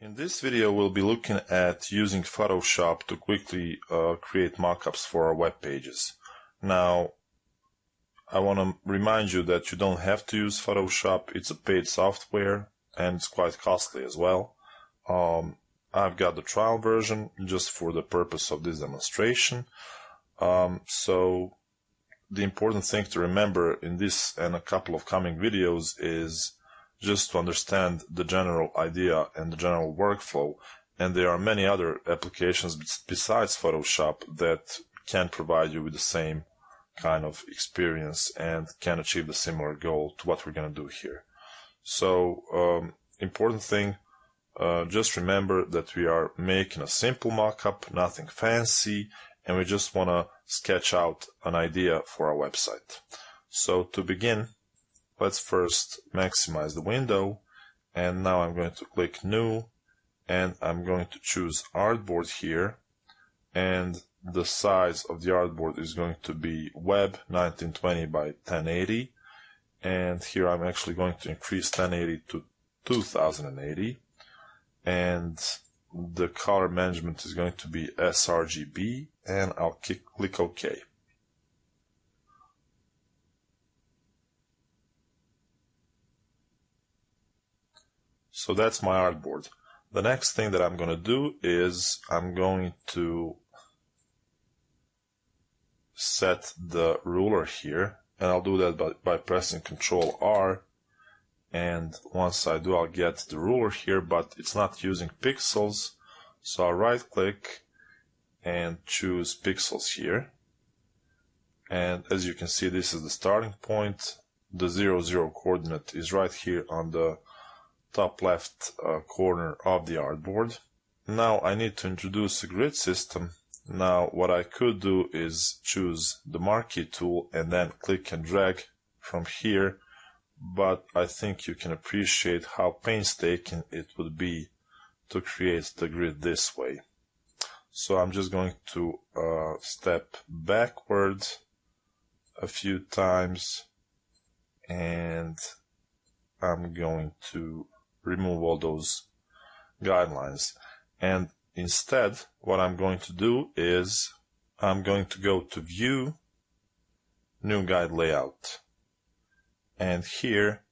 In this video, we'll be looking at using Photoshop to quickly create mockups for our web pages. Now, I want to remind you that you don't have to use Photoshop. It's a paid software and it's quite costly as well. I've got the trial version just for the purpose of this demonstration. So the important thing to remember in this and a couple of coming videos is just to understand the general idea and the general workflow, and there are many other applications besides Photoshop that can provide you with the same kind of experience and can achieve a similar goal to what we're going to do here. So important thing, just remember that we are making a simple mockup, nothing fancy, and we just want to sketch out an idea for our website. So to begin, let's first maximize the window, and now I'm going to click New, and I'm going to choose Artboard here, and the size of the artboard is going to be Web 1920 by 1080, and here I'm actually going to increase 1080 to 2080, and the color management is going to be sRGB, and I'll click OK. So that's my artboard. The next thing that I'm going to do is I'm going to set the ruler here, and I'll do that by pressing Ctrl R, and once I do I'll get the ruler here, but it's not using pixels, so I'll right click and choose pixels here, and as you can see this is the starting point. The 0, 0 coordinate is right here on the top left corner of the artboard. Now I need to introduce a grid system. Now what I could do is choose the marquee tool and then click and drag from here, but I think you can appreciate how painstaking it would be to create the grid this way. So I'm just going to step backward a few times, and I'm going to remove all those guidelines, and instead what I'm going to do is I'm going to go to View, New Guide Layout, and here,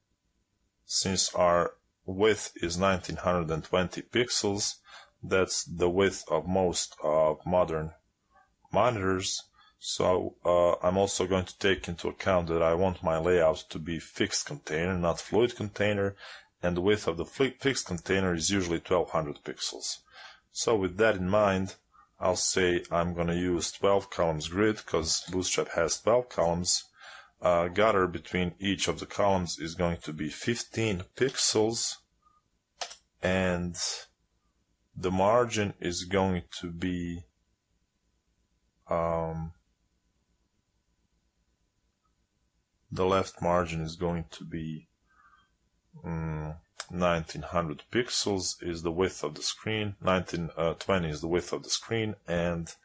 since our width is 1920 pixels, that's the width of most of modern monitors. So I'm also going to take into account that I want my layout to be fixed container, not fluid container, and the width of the fixed container is usually 1200 pixels. So with that in mind, I'll say I'm going to use 12 columns grid because Bootstrap has 12 columns. Gutter between each of the columns is going to be 15 pixels, and the margin is going to be the left margin is going to be 1900 pixels is the width of the screen, 1920 is the width of the screen, and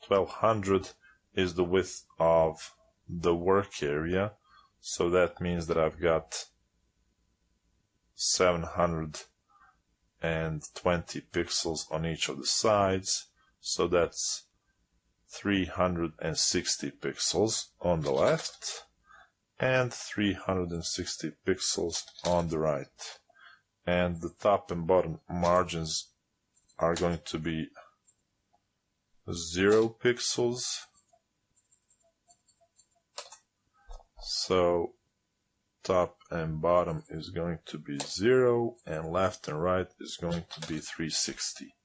1200 is the width of the work area. So that means that I've got 720 pixels on each of the sides, so that's 360 pixels on the left and 360 pixels on the right, and the top and bottom margins are going to be 0 pixels. So top and bottom is going to be 0, and left and right is going to be 360.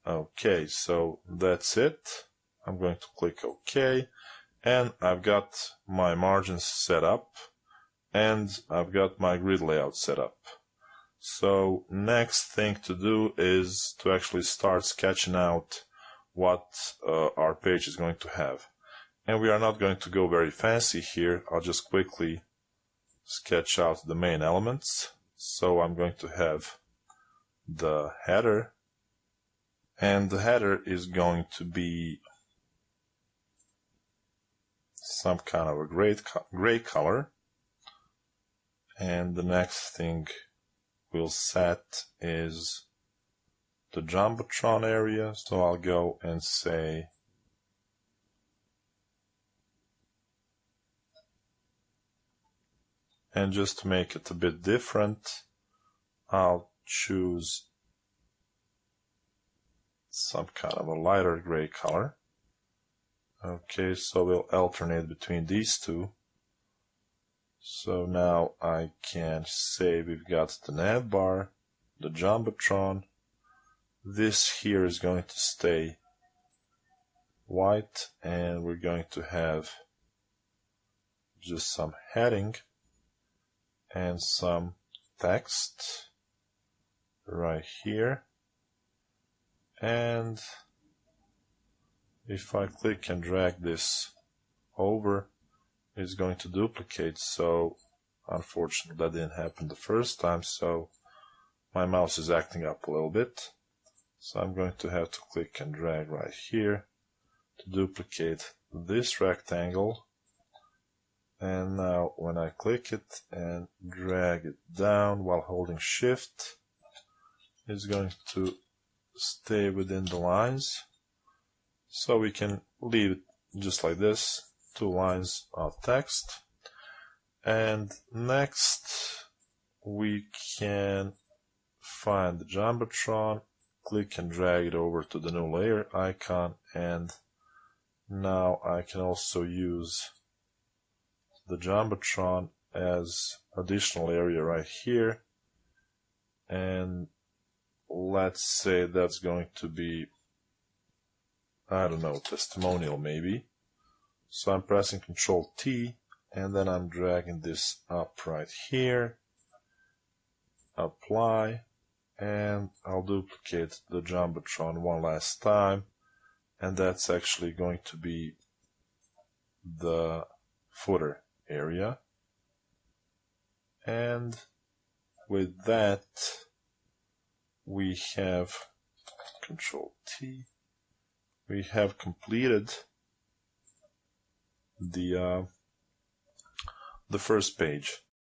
Okay, so that's it. I'm going to click OK, and I've got my margins set up, and I've got my grid layout set up. So next thing to do is to actually start sketching out what our page is going to have. And we are not going to go very fancy here. I'll just quickly sketch out the main elements. So I'm going to have the header, and the header is going to be some kind of a gray color, and the next thing we'll set is the Jumbotron area. So I'll go and say and just to make it a bit different, I'll choose some kind of a lighter gray color. Okay, so we'll alternate between these two. So now I can say we've got the nav bar, the Jumbotron. This here is going to stay white, and we're going to have just some heading and some text right here. And if I click and drag this over, it's going to duplicate. So unfortunately that didn't happen the first time, so my mouse is acting up a little bit. So I'm going to have to click and drag right here to duplicate this rectangle. And now when I click it and drag it down while holding Shift, it's going to stay within the lines. So we can leave it just like this, 2 lines of text. And next we can find the Jumbotron, click and drag it over to the new layer icon, and now I can also use the Jumbotron as additional area right here. And let's say that's going to be, I don't know, testimonial maybe. So I'm pressing Ctrl T, and then I'm dragging this up right here, apply, and I'll duplicate the Jumbotron one last time, and that's actually going to be the footer area. And with that, we have Ctrl T. We have completed the first page.